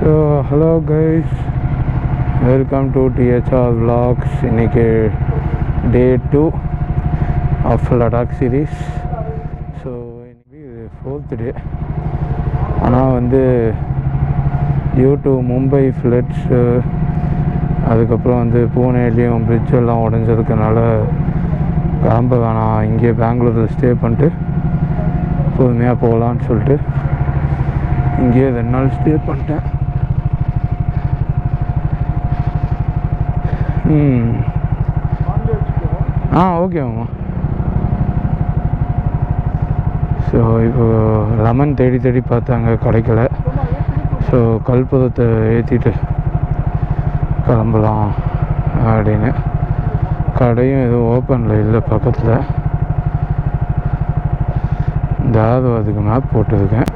So hello guys, welcome to THR vlogs. இன்றைக்கி டே 2 of Ladakh series. So இன்றைக்கி இது 4th டே. ஆனால் டியூ டு மும்பை ஃப்ளட்ஸு, அதுக்கப்புறம் பூனேலேயும் பிரிட்ஜ் எல்லாம் உடஞ்சதுக்குனால கிளம்ப வேணாம், இங்கே பெங்களூரில் ஸ்டே பண்ணிட்டு பொறுமையாக போகலான்னு சொல்லிட்டு இங்கேயே 2 நாள் ஸ்டே பண்ணிட்டேன். ஓகேம்மா. ஸோ இப்போ லெமன் தேடி பார்த்தாங்க, கிடைக்கல. ஸோ கல்புதத்தை ஏற்றிட்டு கிளம்பலாம் அப்படின்னு. கடையும் எதுவும் ஓப்பனில் இல்லை பக்கத்தில். அதுக்கு மேப் போட்டிருக்கேன்.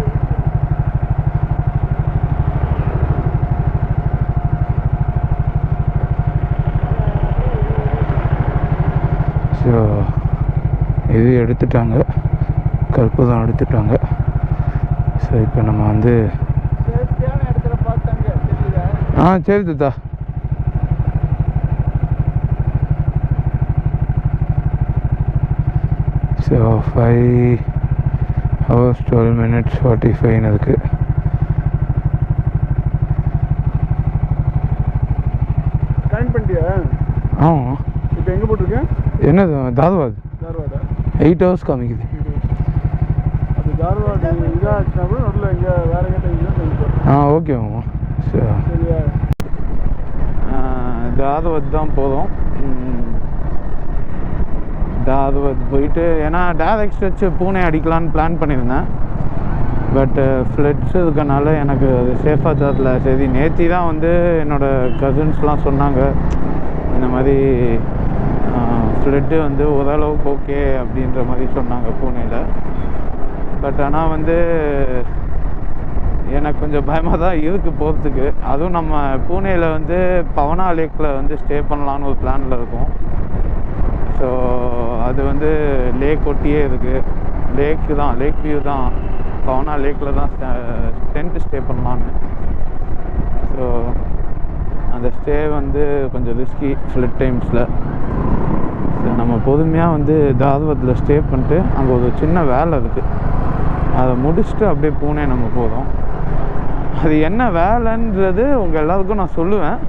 ஸோ இது எடுத்துட்டாங்க, கற்பூரம் எடுத்துட்டாங்க. ஸோ இப்போ நம்ம சரி தாத்தா. ஸோ 5 hours 12 minutes 45 இருக்குது. ஆமாம். இப்போ எங்கே போட்டிருக்கேன்? என்னது தார்வாட் 8 hours காமிக்குது. அது தார்வாட் இதாச்சுன்னா கூட நடுவில் எங்கே வேறு எங்கே ஓகே மாமா. சரியா, தார்வாட் தான் போதும். தார்வாட் போயிட்டு, ஏன்னா டேரக்ட் ஸ்ட்ரெச் பூனே அடிக்கலான்னு பிளான் பண்ணியிருந்தேன். பட் ஃப்ளட்ஸ் இருக்கனால எனக்கு அது சேஃபாக தரல. சரி, நேற்று தான் என்னோடய கசின்ஸ்லாம் சொன்னாங்க, இந்த மாதிரி ஃப்ளட்டு ஓரளவுக்கு ஓகே அப்படின்ற மாதிரி சொன்னாங்க பூனேயில். பட் ஆனால் எனக்கு கொஞ்சம் பயமாக தான் இருக்குது போகிறதுக்கு. அதுவும் நம்ம பூனேயில் பவனா லேக்கில் ஸ்டே பண்ணலான்னு ஒரு பிளானில் இருக்கும். ஸோ அது லேக் ஒட்டியே இருக்குது. லேக் வியூ தான், பவனா லேக்கில் தான் டென்ட் ஸ்டே பண்ணலான்னு. ஸோ அந்த ஸ்டே கொஞ்சம் ரிஸ்கி ஃப்ளட் டைம்ஸில். ஸோ நம்ம பொறுமையாக தார்வாத்தில் ஸ்டே பண்ணிட்டு அங்கே ஒரு சின்ன வேலை இருக்குது, அதை முடிச்சுட்டு அப்படியே பூனே நம்ம போதும். அது என்ன வேலைன்றது உங்கள் எல்லாருக்கும் நான் சொல்லுவேன்,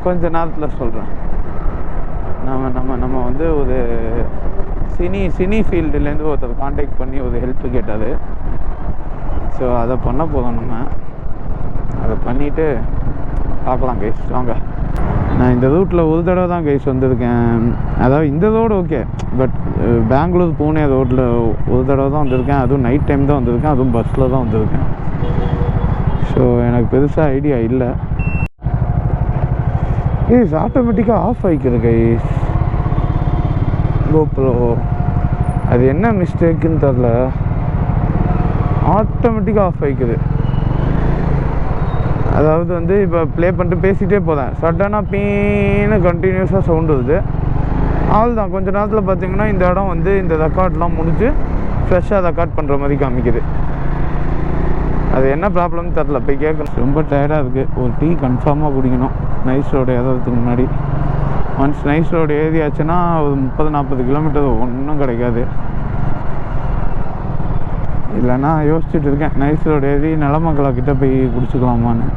கொஞ்ச நேரத்தில் சொல்கிறேன். நம்ம ஒரு சினி ஃபீல்டுலேருந்து ஒருத்தர் காண்டாக்ட் பண்ணி ஒரு ஹெல்ப் கேட்டார். ஸோ அதை பண்ண போதும். நம்ம அதை பண்ணிவிட்டு பார்க்கலாம் கைஸ். வாங்க. நான் இந்த ரூட்டில் ஒரு தடவை தான் கைஸ் வந்திருக்கேன். அதாவது இந்த road okay, but Bangalore Pune ரோட்டில் ஒரு தடவை தான் வந்திருக்கேன். அதுவும் நைட் டைம் தான் வந்திருக்கேன், அதுவும் பஸ்ஸில் தான் வந்திருக்கேன். ஸோ எனக்கு பெருசாக ஐடியா இல்லை. கைஸ் ஆட்டோமேட்டிக்காக ஆஃப் ஆகிக்குது கைஸ் கோப்ரோ. அது என்ன மிஸ்டேக்குன்னு தெரில, ஆட்டோமேட்டிக்காக ஆஃப் ஆகிக்குது. அதாவது இப்போ ப்ளே பண்ணிட்டு பேசிகிட்டே போகிறேன், சடனாக பீன்னு கண்டினியூஸாக சவுண்டு வருது. ஆள் தான் கொஞ்சம் நேரத்தில் பார்த்தீங்கன்னா இந்த இடம் இந்த ரெக்கார்ட்லாம் முடிஞ்சு ஃப்ரெஷ்ஷாக ரெக்கார்ட் பண்ணுற மாதிரி காமிக்குது. அது என்ன ப்ராப்ளம்னு தெரில, போய் கேட்கணும். ரொம்ப டயர்டாக இருக்குது. ஒரு டீ கன்ஃபார்மாக குடிக்கணும் நைஸ் ரோடு ஏறதுக்கு முன்னாடி. ஒன்ஸ் நைஸ் ரோடு ஏறியாச்சுன்னா ஒரு 30-40 கிலோமீட்டர் ஒன்றும் கிடைக்காது. இல்லைன்னா யோசிச்சுட்டு இருக்கேன், நைஸ் ரோடு ஏறி நிலமங்கலா போய் குடிச்சுக்கலாமான்னு.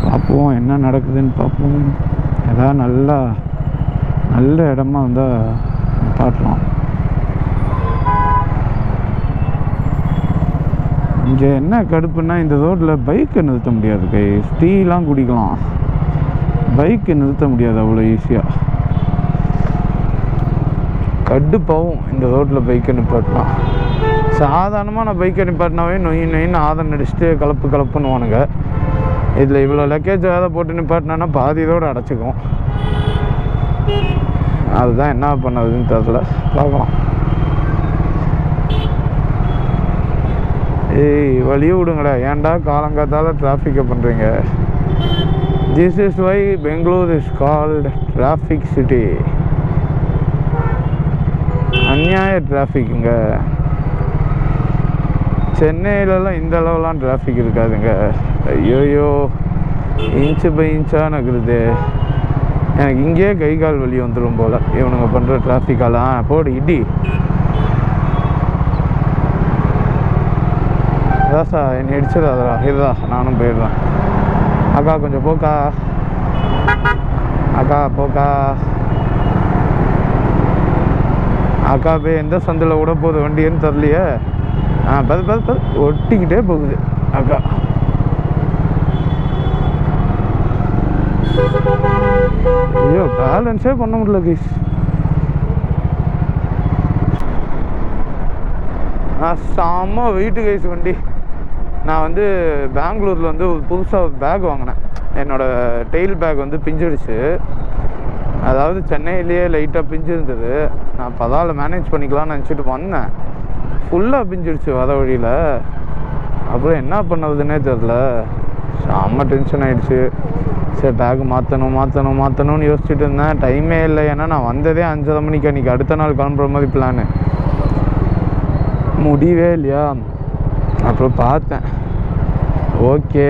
பார்ப்போம் என்ன நடக்குதுன்னு பார்ப்போம். ஏதாவது நல்ல இடமா இருந்தால் பார்க்கலாம். இங்கே என்ன கடுப்புன்னா, இந்த ரோட்டில் பைக்கை நிறுத்த முடியாது கைஸ். டீலாம் குடிக்கலாம், பைக்கை நிறுத்த முடியாது அவ்வளோ ஈஸியாக. கடுப்பாகவும் இந்த ரோட்டில் பைக்கை நிப்பாட்டலாம். சாதாரணமாக நான் பைக்கை நிப்பாட்டினாவே நொயின்னு ஆதம் நடிச்சுட்டு கலப்புன்னுவானுங்க. இதில் இவ்வளோ லக்கேஜ் வேலை போட்டு நிப்பாட்டினா பாதி இதோடு அடைச்சிக்கும். அதுதான் என்ன பண்ணதுன்னு தெரில, பார்க்கலாம். ஏய் வழியை விடுங்களே, ஏன்டா காலங்காத்தால டிராஃபிக்கை பண்ணுறீங்க? This is why Bangalore is called traffic city. அநியாய டிராஃபிக்குங்க. சென்னையிலலாம் இந்த அளவுலாம் டிராஃபிக் இருக்காதுங்க. ஐயோயோ, இன்ச்சு பை இன்ச்சாக நகருது. எனக்கு இங்கேயே கை கால் வலி வந்துடும் போல் இவனுங்க பண்ணுற டிராஃபிக்கெல்லாம். போடு இடி. அதாசா என்னை இடிச்சிடாதா. இதுதா நானும் போயிடுறேன். அக்கா கொஞ்சம் போக்கா, அக்கா போக்கா. அக்கா போய் எந்த சந்தில் விட போகுது வண்டின்னு தெரியலையே. பது ஒட்டிக்கிட்டே போகுது அக்கா. ஐயோ, பேலன்ஸே பண்ண முடியல கைஸ். செம்ம வெயிட்டு கைஸ் வண்டி. நான் வந்து பெங்களூரில் வந்து புதுசாக ஒரு பேக் வாங்கினேன். என்னோடய டெயில் பேக் வந்து பிஞ்சிடுச்சு. அதாவது சென்னையிலேயே லைட்டாக பிஞ்சு இருந்தது. நான் பதாவில் மேனேஜ் பண்ணிக்கலாம்னு நினச்சிட்டு வந்தேன். ஃபுல்லாக பிஞ்சிடுச்சு வர வழியில். அப்புறம் என்ன பண்ணுறதுன்னே தெரில. செம்ம டென்ஷன் ஆகிடுச்சு. சரி பேக் மாற்றணும்னு யோசிச்சுட்டு இருந்தேன். டைமே இல்லை. ஏன்னா நான் வந்ததே 5:30 மணிக்கு. அன்றைக்கி அடுத்த நாள் கிளம்புற மாதிரி பிளானு. முடியவே இல்லையா. அப்புறம் பார்த்தேன், ஓகே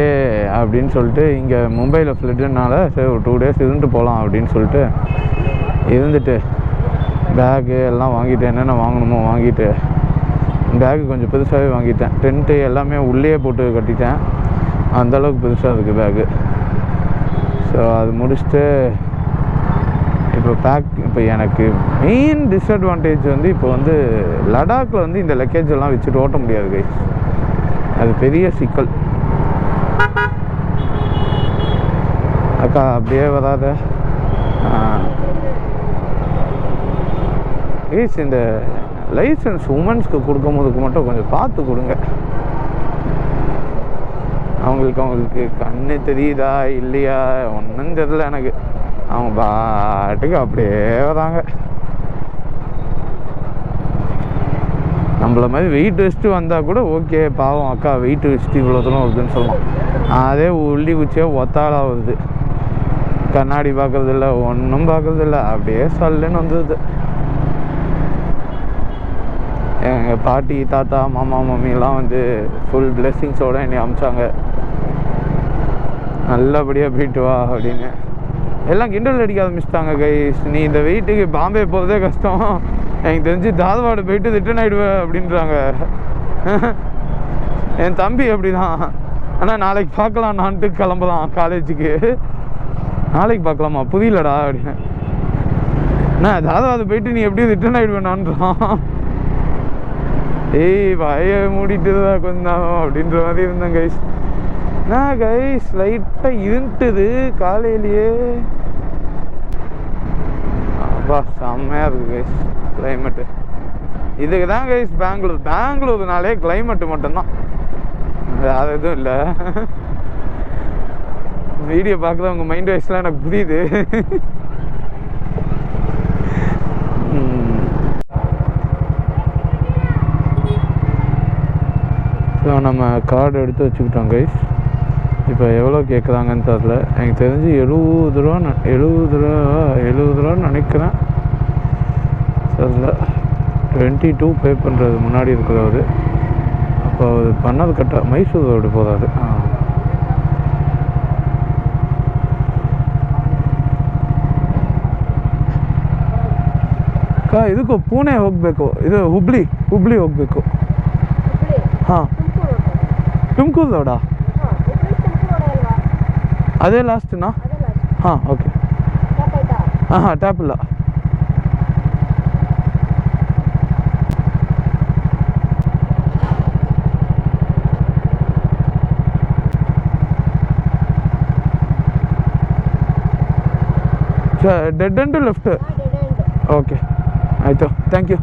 அப்படின்னு சொல்லிட்டு இங்கே மும்பையில் ஃப்ளட்டுனால சரி ஒரு 2 days இருந்துட்டு போகலாம் அப்படின்னு சொல்லிட்டு இருந்துட்டு பேகு எல்லாம் வாங்கிட்டு என்னென்ன வாங்கணுமோ வாங்கிட்டு, பேகு கொஞ்சம் பெருசாகவே வாங்கிட்டேன். டென்ட்டு எல்லாமே உள்ளே போட்டு கட்டிட்டேன். அந்தளவுக்கு பெருசாக இருக்குது பேகு. ஸோ அது முடிச்சுட்டு இப்போ எனக்கு மெயின் டிஸ்அட்வான்டேஜ் வந்து இப்போ வந்து லடாக்கில் வந்து இந்த லக்கேஜ் எல்லாம் வச்சுட்டு ஓட்ட முடியாது கைஸ். அது பெரிய சிக்கல். அக்கா அப்படியே வராத கைஸ். இந்த லைசன்ஸ் உமன்ஸ்க்கு கொடுக்கும்போதுக்கு மட்டும் கொஞ்சம் பார்த்து கொடுங்க. அவங்களுக்கு கண்ணு தெரியுதா இல்லையா ஒன்றும் தெரியல எனக்கு. அவங்க பாட்டுக்கு அப்படியே வராங்க. நம்மள மாதிரி வெயிட் வச்சுட்டு வந்தால் கூட ஓகே, பாவம் அக்கா வெயிட் வச்சுட்டு இவ்வளோ தூரம் வருதுன்னு சொல்லலாம். அதே உள்ளி குச்சியாக ஒத்தாளாக வருது. கண்ணாடி பார்க்குறதில்ல, ஒன்றும் பார்க்குறதில்ல, அப்படியே சல்லுன்னு வந்துடுது. எங்கள் பாட்டி தாத்தா மாமா மம்மிலாம் வந்து ஃபுல் பிளெஸ்ஸிங்ஸோடு என்னை அமிச்சாங்க. நல்லபடியாக போயிட்டு வா அப்படின்னு. எல்லாம் கிண்டல் அடிக்க ஆரம்பிச்சிட்டாங்க கைஸ். நீ இந்த வெயிட்டுக்கு பாம்பே போகிறதே கஷ்டம், எனக்கு தெரிஞ்சு தார்வாடு போயிட்டு ரிட்டர்ன் ஆகிடுவேன் அப்படின்றாங்க. என் தம்பி அப்படி தான். ஆனால் நாளைக்கு பார்க்கலாம் நான்ட்டு கிளம்பலாம் காலேஜுக்கு. நாளைக்கு பார்க்கலாமா புரியலடா அப்படின்னு. நான் தார்வாடு போயிட்டு நீ எப்படியும் ரிட்டர்ன் ஆகிடுவேனான்றான். ஏய் வாயை மூடிட்டு தான் கொஞ்சம் அப்படின்ற மாதிரி இருந்தேன் கைஸ். நான் கைஸ் லைட்டாக இருந்துட்டுது காலையிலேயே. அப்பா செம்மையாக இருக்குது கைஸ் கிளைமேட்டு. இதுக்கு தான் கைஸ் பெங்களூர்னாலே கிளைமேட்டு மட்டும்தான், வேறு எதுவும் இல்லை. வீடியோ பார்க்குறது உங்கள் மைண்ட் வைஸ்லாம் எனக்கு புரியுது. ஸோ நம்ம கார்டு எடுத்து வச்சுக்கிட்டோம் கைஸ். இப்போ எவ்வளோ கேட்குறாங்கன்னு தெரில. எனக்கு தெரிஞ்சு 70 ரூபான்னு நினைக்கிறேன். தெரில. 22 பே பண்ணுறது முன்னாடி இருக்கிறவர். அப்போ அது பண்ணது கரெக்டாக மைசூர் ரோடு போகிறாரு. ಅಕ್ಕ ಇದಕ್ಕೂ ಪುಣೆ ಹೋಗಬೇಕು, ಇದು ಹುಬ್ಳಿ ಹೋಗಬೇಕು. ಹಾಂ ತುಮಕೂರು ರೋಡಾ? ಅದೇ ಲಾಸ್ಟ್ನಾ? ಹಾಂ ಓಕೆ. ಹಾಂ ಟ್ಯಾಪ್ ಇಲ್ಲ. Dead end left? ಓಕೆ ಆಯಿತು, ಥ್ಯಾಂಕ್ ಯು.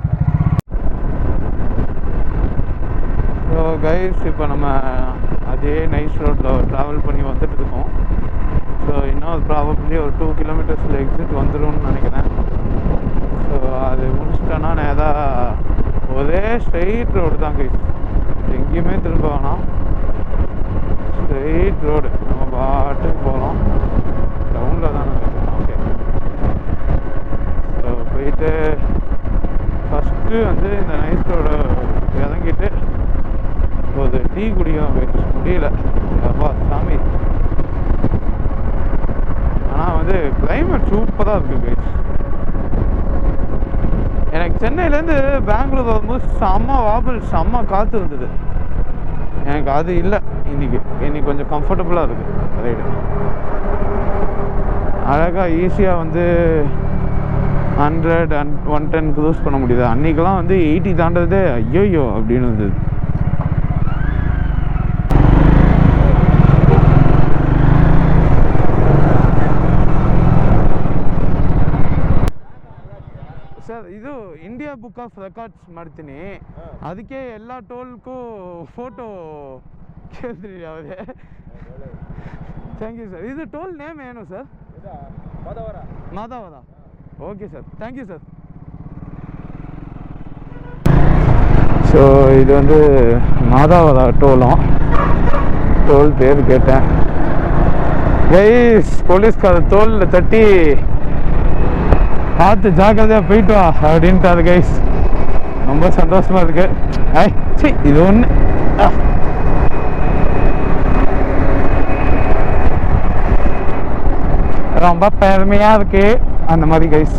ஸோ கைஸ் இப்போ நம்ம அதே நைஸ் ரோட்டில் ட்ராவல் பண்ணி வந்துட்டு இருக்கோம். ஸோ இன்னும் ப்ராபப்ளி ஒரு 2 கிலோமீட்டர்ஸில் எக்ஸிட் வந்துடும்னு நினைக்கிறேன். ஸோ அது முடிச்சிட்டோன்னா நேராக ஒரே ஸ்ட்ரெயிட் ரோடு தான் கைஸ், எங்கேயுமே திரும்ப வேணாம். ஸ்ட்ரெயிட் ரோடு நம்ம பாட்டுக்கு போகலாம். டவுனில் தானே ஓகே. ஸோ போயிட்டு ஃபஸ்ட்டு வந்து இந்த நைஸ் ரோடு இறங்கிட்டு ஒரு டீ குடிக்கணும் முடியல அப்பா சாமி. ஆனால் வந்து கிளைமேட் சூப்பராக இருக்குது கைஸ். எனக்கு சென்னையிலேருந்து பெங்களூர் வரும்போது செம்ம வாபல் செம்ம காற்று இருந்தது. எனக்கு அது இல்லை இன்னைக்கு கொஞ்சம் கம்ஃபர்டபுளாக இருக்குது ரைடு. அழகாக ஈஸியாக வந்து 100 and 110 க்ரூஸ் பண்ண முடியுது. அன்றைக்கெல்லாம் வந்து 80 தாண்டதே ஐயோயோ அப்படின்னு இருந்தது. ಸರ್ ಇದು ಇಂಡಿಯಾ ಬುಕ್ ಆಫ್ ರೆಕಾರ್ಡ್ಸ್ ಮಾಡ್ತೀನಿ, ಅದಕ್ಕೆ ಎಲ್ಲ ಟೋಲ್ಗೂ ಫೋಟೋ ಕೇಳಿದ್ರಿ ಯಾವುದೇ. Thank you sir. ಇದು ಟೋಲ್ ನೇಮ್ ಏನು sir? Madhavara. Okay sir, thank you sir. So இது வந்து மாதாவதா டோல் பேர் கேட்டேன் கைஸ். போலீஸ்கார தோலில் தட்டி பார்த்து ஜாக்கிரதையாக போயிட்டு வா அப்படின்ட்டாரு கைஸ். ரொம்ப சந்தோஷமாக இருக்கு. சரி இது ஒன்று ரொம்ப பெருமையாக இருக்கு அந்த மாதிரி கைஸ்.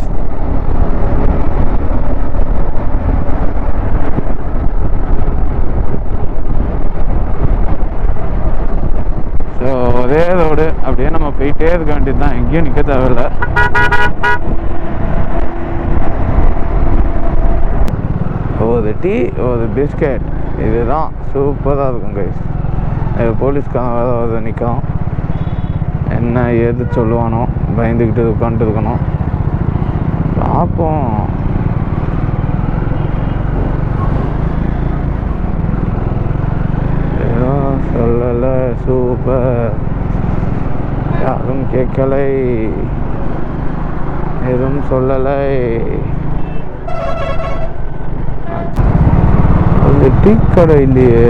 ஸோ ஒரே ரோடு அப்படியே நம்ம போயிட்டே இருக்க வேண்டியது தான், எங்கேயும் நிற்க தேவையில்லை. ஒரு டீ ஒரு பிஸ்கெட் இதுதான் சூப்பராக இருக்கும் கைஸ். போலீஸ்காரன் வேறு ஒரு நிற்கும், என்ன ஏது சொல்லுவானோ பயந்துக்கிட்டு உட்காந்துட்டு இருக்கணும். பார்ப்போம். எதுவும் சொல்லலை, சூப்பர், யாரும் கேட்கலை, எதுவும் சொல்லலை. டீ கடை இல்லையே.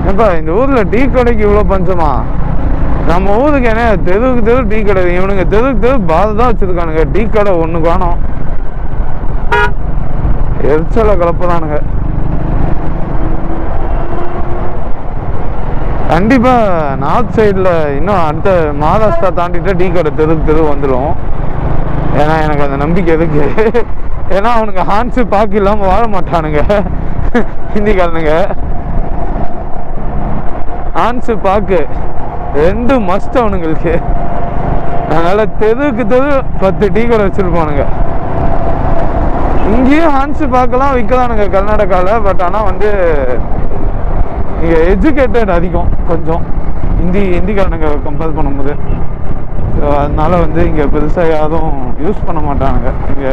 ஏப்பா இந்த ஊர்ல டீ கடைக்கு இவ்வளோ பஞ்சமா? நம்ம ஊருக்கு என்ன தெருவுக்கு தெரு டீ கடை, இவனுங்க தெருவுக்கு தெரு பாதை தான் வச்சிருக்கானுங்க, டீ கடை ஒன்று காணும். எரிச்சலை கலப்பதானுங்க. கண்டிப்பா நார்த் சைடில் இன்னும் அடுத்த மகாராஷ்டிரா தாண்டிட்டு டீ கடை தெருவுக்கு தெரு வந்துடும். ஏன்னா எனக்கு அந்த நம்பிக்கை இருக்கு. ஏன்னா அவனுங்க ஹான்ஸு பாக்கு இல்லாமல் வாழ மாட்டானுங்க ஹிந்திக்காரனுங்க. ஹான்ஸு பாக்கு ரெண்டு மஸ்ட் அவனுங்களுக்கு. அதனால தெருவுக்கு தெரு 10 டீ கடை வச்சிருப்பானுங்க. இங்கேயும் ஹான்ஸு பாக்கெல்லாம் விற்கலானுங்க கர்நாடகாவில். பட் ஆனால் வந்து இங்கே எஜுகேட்டட் அதிகம் கொஞ்சம் ஹிந்திக்காரனுங்க கம்பேர் பண்ணும்போது. ஸோ அதனால வந்து இங்கே பெருசாக யாரும் யூஸ் பண்ண மாட்டானுங்க. இங்கே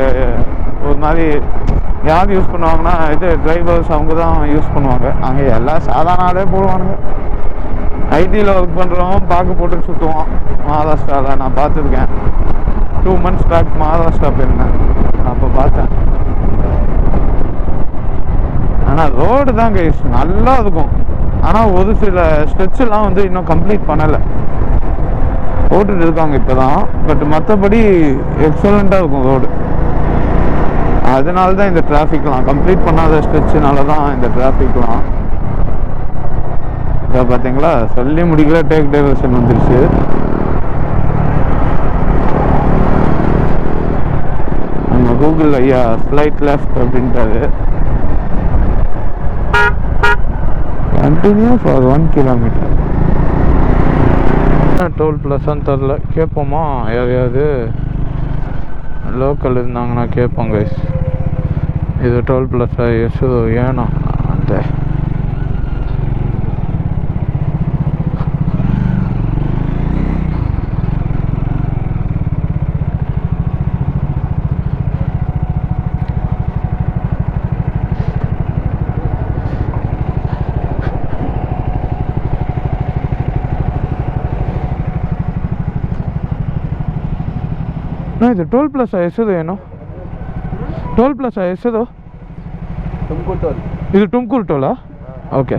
ஒரு மாதிரி யார் யூஸ் பண்ணுவாங்கன்னா இது டிரைவர்ஸ் அவங்க தான் யூஸ் பண்ணுவாங்க. அங்கே எல்லாம் சாதாரண ஆளே போடுவானுங்க. ஐடியில் ஒர்க் பண்ணுறவன் பார்க்க போட்டு சுற்றுவான் மகாராஷ்டிராவில். நான் பார்த்துருக்கேன். 2 months பேக் மகாராஷ்டிரா போயிருந்தேன், அப்போ பார்த்தேன். ஆனால் ரோடு தான் கைஸ் நல்லா இருக்கும். ஆனால் ஒரு சில ஸ்ட்ரெச்செல்லாம் வந்து இன்னும் கம்ப்ளீட் பண்ணலை, போட்டுட்டு இருக்காங்க இப்போ தான். பட் மற்றபடி எக்ஸலண்ட்டாக இருக்கும் ரோடு. அதனால தான் இந்த டிராஃபிக்லாம் கம்ப்ளீட் பண்ணாத ஸ்ட்ரெச்சுனால தான் இந்த டிராஃபிக்லாம். இதை பார்த்தீங்களா, சொல்லி முடிக்கல டேக் டைவர்ஷன் வந்துருச்சு. நம்ம கூகுள் ஐயா ஸ்லைட் லெஃப்ட் அப்படின்ட்டாரு. Continue for 1 kilometer. டோல் ப்ளஸ்ன்னு தெரில, கேட்போமா யாரையாவது லோக்கல் இருந்தாங்கன்னா கேட்போம் கைஸ். இது டோல் ப்ளஸ்ஸா எஸ் ஏன்னா அந்த ಇದು ಟೋಲ್ ಪ್ಲಸ್ ಹೆಸರು ಏನು? ಟೋಲ್ ಪ್ಲಸ್ ಹೆಸರು ತುಮಕೂರು ಟೋಲ್. ಇದು ತುಮಕೂರು ಟೋಲಾ? Okay.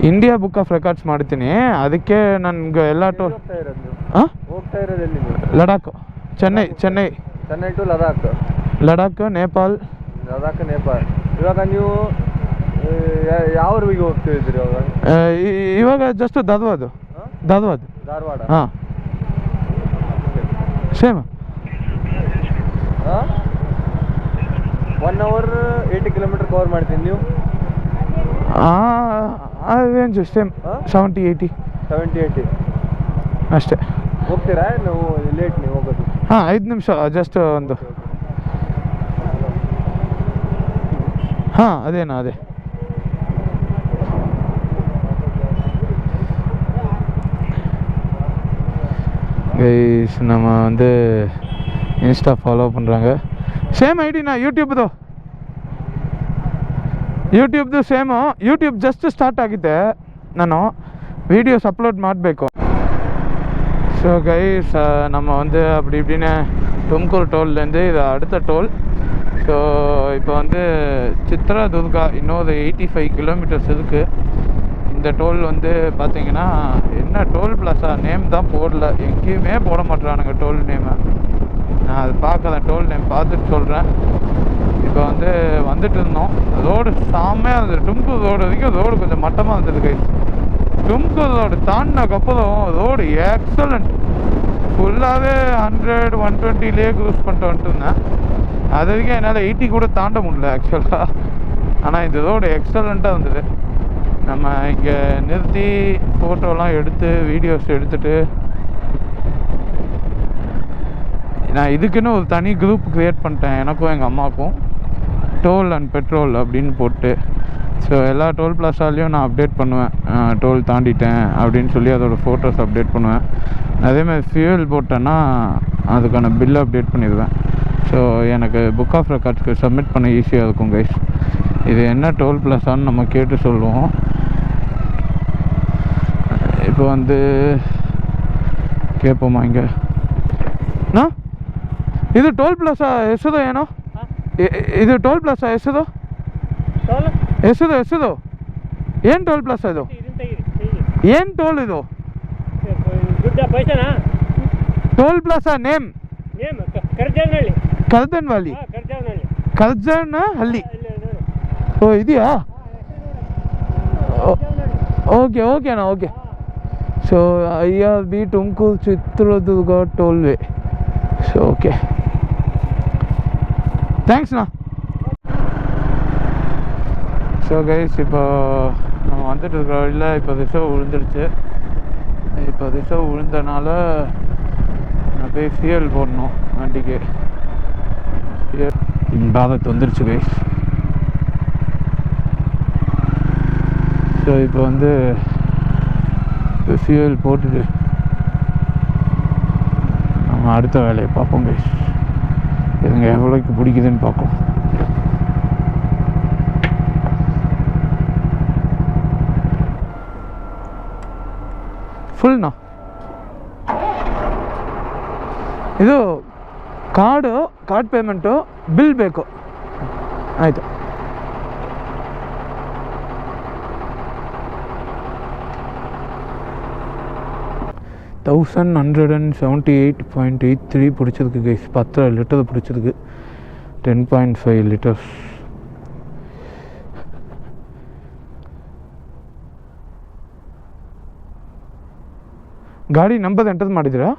India book of records ಮಾಡ್ತೀನಿ, ಅದಕ್ಕೆ ನನಗೆ ಎಲ್ಲ ಟೋಲ್. ಹೋಗ್ತಾ ಇರೋದು ಎಲ್ಲಿ? ಲಡಾಖ್, ಚೆನ್ನೈ ಟು ಲಡಾಖ್. ಲಡಾಖ್ ನೇಪಾಲ್. ಇವಾಗ ನೀವು ಯಾವ ಊರಿಗೆ ಹೋಗ್ತಿದ್ದೀರಿ ಇವಾಗ ಜಸ್ಟ್ ಧಾರವಾಡ. ಹಾಂ ಸೇಮ್. 1 hour 80 kilometer ಕವರ್ ಮಾಡ್ತೀನಿ ನೀವು. ರೇಂಜ್ ಸೇಮ್ 70-80 ಅಷ್ಟೇ. ಹೋಗ್ತೀರಾ ನೀವು ಲೇಟ್ ನೀವು ಹೋಗೋದು? ಹಾಂ 5 ನಿಮಿಷ ಜಸ್ಟ್ ಒಂದು. ಹಾಂ ಅದೇ கைஸ் நம்ம வந்து இன்ஸ்டா ஃபாலோ பண்ணுறாங்க. ಸೇಮ್ ಐಡಿನಾ ಯೂಟ್ಯೂಬ್ದು ಸೇಮು. ಯೂಟ್ಯೂಬ್ ಜಸ್ಟ್ ಸ್ಟಾರ್ಟ್ ಆಗಿದೆ, ನಾನು ವೀಡಿಯೋಸ್ ಅಪ್ಲೋಡ್ ಮಾಡಬೇಕು. ஸோ கைஸ் நம்ம வந்து அப்படி இப்படின்னு தும்கூர் டோல்லேருந்து இது அடுத்த டோல். ஸோ இப்போ வந்து சித்ரதுர்கா இன்னொரு 85 கிலோமீட்டர்ஸ் இருக்குது. இந்த டோல் வந்து பார்த்தீங்கன்னா என்ன டோல் பிளாஸா நேம் தான் போடல, எங்கேயுமே போட மாட்டேறானுங்க டோல் நேமை. நான் அது பார்க்குறேன், டோல் நேம் பார்த்துட்டு சொல்கிறேன். இப்போ வந்து வந்துட்டு இருந்தோம், ரோடு செம்மையாக இருந்தது. டும்கூர் ரோடு வரைக்கும் ரோடு கொஞ்சம் மட்டமாக இருந்தது கைஸ். டும்கூர் ரோடு தாண்டினதுக்கப்புறம் ரோடு எக்ஸலண்ட். ஃபுல்லாகவே 100-120லேயே க்ரூஸ் பண்ணிட்டு இருந்தேன். அது வரைக்கும் என்னால் 80 கூட தாண்ட முடியல ஆக்சுவலாக. ஆனால் இந்த ரோடு எக்ஸலண்ட்டாக இருந்தது. நம்ம இங்கே நிறுத்தி ஃபோட்டோலாம் எடுத்து வீடியோஸ் எடுத்துகிட்டு நான் இதுக்குன்னு ஒரு தனி குரூப் க்ரியேட் பண்ணிட்டேன், எனக்கும் எங்கள் அம்மாவுக்கும். டோல் அண்ட் பெட்ரோல் அப்படின்னு போட்டு. ஸோ எல்லா டோல் பிளாஸாலையும் நான் அப்டேட் பண்ணுவேன், டோல் தாண்டிட்டேன் அப்படின்னு சொல்லி அதோடய ஃபோட்டோஸ் அப்டேட் பண்ணுவேன். அதேமாதிரி ஃபியூல் போட்டேன்னா அதுக்கான பில் அப்டேட் பண்ணிடுவேன். ஸோ எனக்கு புக் ஆஃப் ரெக்கார்ட்ஸ்க்கு சப்மிட் பண்ண ஈஸியாக இருக்கும் கைஸ். இது என்ன டோல் பிளாஸான்னு நம்ம கேட்டு சொல்லுவோம். இப்போ வந்து கேட்போமா இங்கே ನಾ ಇದು ಟೋಲ್ ಪ್ಲಾಸಾ ಎಷ್ಟದು ಏನೋ ಇದು ಟೋಲ್ ಪ್ಲಾಸಾ ಎಷ್ಟದು ಎಷ್ಟದು ಏನು ಟೋಲ್ ಪ್ಲಾಸಾ ಇದು ಏನು ಟೋಲ್ ಇದು ಟೋಲ್ ಪ್ಲಾಸಾ ನೇಮ್ ಕರ್ದನ್ವಾಲಿ ಕರ್ಜನಹಳ್ಳಿ. ಓ ಇದೆಯಾ? ಓಕೆನಾ okay. So IRB Tumakuru Chitradurga toll way. So okay தேங்க்ஸ்ண்ணா. ஸோ கைஸ் இப்போ நம்ம வந்துட்டு இருக்கிற வழியில் இப்போ ரிசர்வ் விழுந்துருச்சு. இப்போ ரிசர்வ் விழுந்தனால நான் போய் ஃபியூல் போடணும் வண்டிக்கு. பாரத் வந்துருச்சு கைஸ். ஸோ இப்போ வந்து ஃபியூல் போட்டுட்டு நம்ம அடுத்த வேலையை பார்ப்போம் கைஸ். இதுங்க எவ்வளோக்கு பிடிக்குதுன்னு பார்ப்போம். ಫುಲ್ನಾ ಇದು ಕಾರ್ಡ್ ಪೇಮೆಂಟು ಬಿಲ್ ಬೇಕು. ಆಯಿತು. $1178.83 பிடிச்சிருக்கு கைஸ். 10 லிட்டர் பிடிச்சிருக்கு. 10.5 liters. ಗಾಡಿ ನಂಬರ್ ಎಂಟರ್ ಮಾಡಿದ್ದೀರಾ?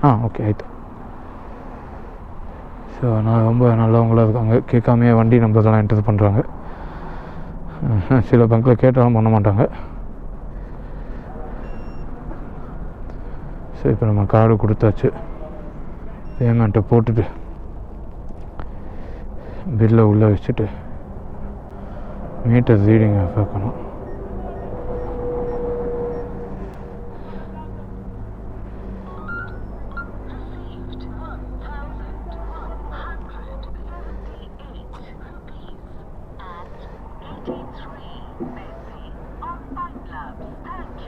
ಹಾಂ ಓಕೆ ಆಯಿತು. ஸோ நான் ரொம்ப நல்லவங்களாக இருக்காங்க, கேட்காமையே வண்டி நம்பர்லாம் என்டர் பண்ணுறாங்க. சில பேங்க்கில் கேட்டாலும் பண்ண மாட்டாங்க. ஸோ இப்போ நம்ம கார்டு கொடுத்தாச்சு. பேமெண்ட்டை போட்டுட்டு பில்லை உள்ளே வச்சுட்டு மீட்டர் ரீடிங்கை பார்க்கணும்.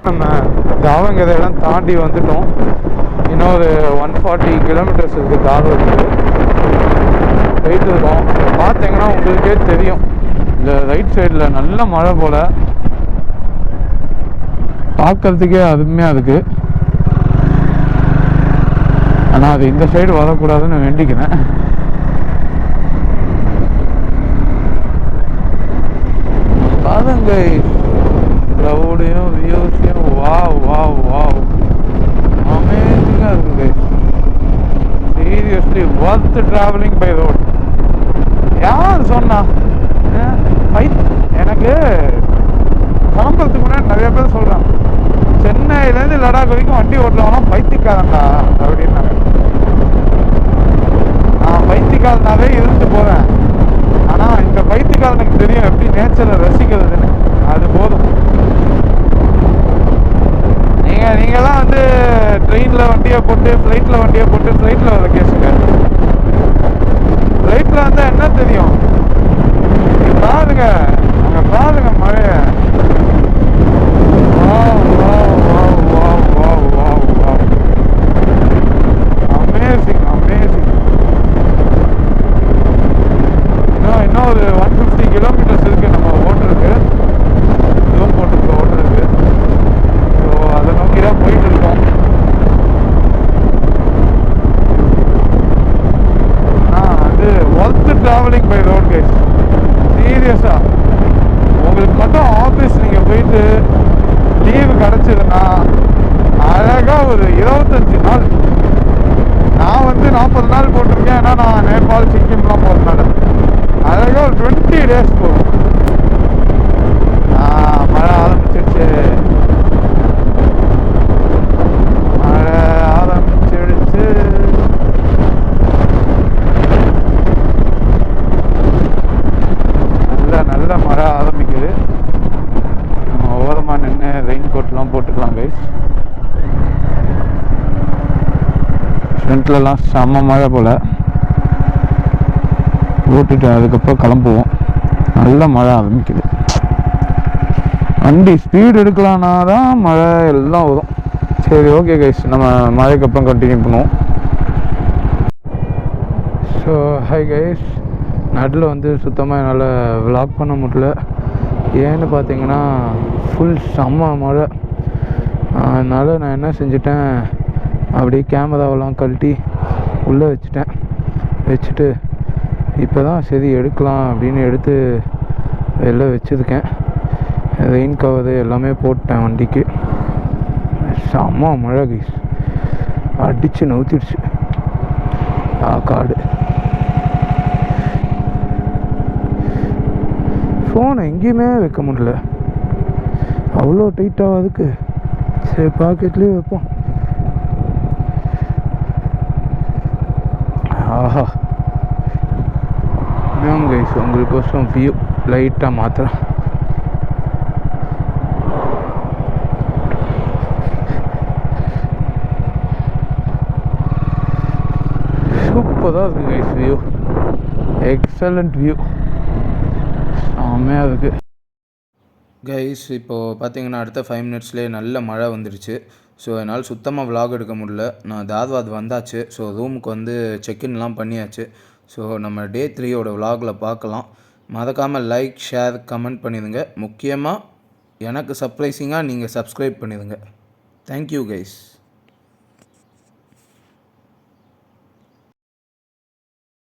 நம்ம தாவங்கரையெல்லாம் தாண்டி வந்துட்டோம். இன்னொரு 140 கிலோமீட்டர்ஸ் இருக்குது தாவூருக்கு. போயிட்டு இருக்கோம். பார்த்தீங்கன்னா உங்களுக்கே தெரியும், இந்த ரைட் சைடில் நல்ல மழை போல் பார்க்கறதுக்கே அருமையாக இருக்குது. ஆனால் அது இந்த சைடு வரக்கூடாதுன்னு வேண்டிக்கிறேன். கைஸ், க்ளவுடையும் வியூஸையும் வாவ் வாவ் வாவ் அமேசிங்காக இருக்குது guys. Seriously worth travelling by road. யார் சொன்னா? எனக்கு கிளம்புறதுக்கு முன்னாடி நிறைய பேர் சொல்கிறாங்க, சென்னையிலேருந்து லடாக் வரைக்கும் வண்டி ஓட்டலாம் பைத்தியக்காரன்டா அப்படின்னாங்க. நான் பைத்தியக்காரனாவே இருந்துட்டு போகிறேன். ஆனால் இந்த பைத்தியக்காரனுக்கு தெரியும் எப்படி நேச்சரை ரசிக்கிறதுன்னு. அது போதும். நீங்கள்லாம் வந்து ட்ரெயினில் வண்டியை போட்டு ஃப்ளைட்டில் வண்டியை போட்டு ஃப்ளைட்டில் வர கேஸுங்க. ஃப்ளைட்டில் வந்தால் என்ன தெரியும்? நீங்கள் பாருங்க, அங்கே பாருங்க மழையை. Amazing amazing. இன்னும் ஒரு 150 கிலோமீட்டர்ஸ் இருக்குது நம்ம ஓட்டுறதுக்கு, ஜூம் போட்டுருக்கு ஓட்டுறதுக்கு. ஸோ அதை நோக்கி தான் போயிட்டு இருக்கோம். அது worth travelling by road guys. சீரியஸாக உங்களுக்கு மட்டும் ஆஃபீஸ் நீங்கள் போயிட்டு லீவு கிடச்சிதுன்னா அழகாக ஒரு 25 நாள், நான் வந்து 40 நாள் போட்டிருக்கேன். ஏன்னா நான் நேபாள் சிக்கிம்லாம் போகிறதுனால அழகாக ஒரு 20 டேஸ் போகும். மழை ஆரம்பிச்சிடுச்சு, மழை ஆரம்பிச்சிடுச்சு. நல்ல மழை ஆரம்பிக்குது. நம்ம ஓரமாக நின்று ரெயின் கோட்லாம் போட்டுக்கலாம் கைஸ். ஃப்ரண்ட்லலாம் செம்ம மழை போல். போட்டுட்டு அதுக்கப்புறம் கிளம்புவோம். நல்ல மழை ஆரம்பிக்குது. வண்டி ஸ்பீடு எடுக்கலான்னா தான் மழை எல்லாம் வரும். சரி ஓகே கைஸ், நம்ம மழைக்கு அப்புறம் கண்டினியூ பண்ணுவோம். ஸோ ஹை கைஸ், நடுவில் வந்து சுத்தமாக என்னால் விளாக் பண்ண முடியல. ஏன்னு பார்த்தீங்கன்னா ஃபுல் செம்ம மழை. அதனால் நான் என்ன செஞ்சிட்டேன், அப்படியே கேமராவெல்லாம் கழட்டி உள்ளே வச்சுட்டு இப்போ தான் சரி எடுக்கலாம் அப்படின்னு எடுத்து வெளில வச்சுருக்கேன். ரெயின் கவரு எல்லாமே போட்டேன் வண்டிக்கு. செம்ம மழை கைஸ், அடித்து நவுத்திடுச்சு காடு. ஃபோனை எங்கேயுமே வைக்க முடியல, அவ்வளோ டைட்டாக அதுக்கு. சரி பாக்கெட்லேயே வைப்போம். ஆஹா மேம் கைஸ், உங்களுக்கோசம் வியூ லைட்டாக மாத்திரம். சூப்பராக இருக்குது கைஸ் வியூ, எக்ஸலண்ட் வியூ, செம்மையாக இருக்குது கைஸ். இப்போது பார்த்தீங்கன்னா அடுத்த 5 மினிட்ஸ்லேயே நல்ல மழை வந்துடுச்சு. ஸோ என்னால் சுத்தமாக விலாக் எடுக்க முடியல. நான் தார்வாத் வந்தாச்சு. ஸோ ரூமுக்கு வந்து செக்இன்லாம் பண்ணியாச்சு. ஸோ நம்ம டே 3யோட விலாகில் பார்க்கலாம். மறக்காமல் லைக், ஷேர், கமெண்ட் பண்ணிடுங்க. முக்கியமாக எனக்கு சர்ப்ரைசிங்காக நீங்கள் சப்ஸ்கிரைப் பண்ணிடுங்க. Thank you guys.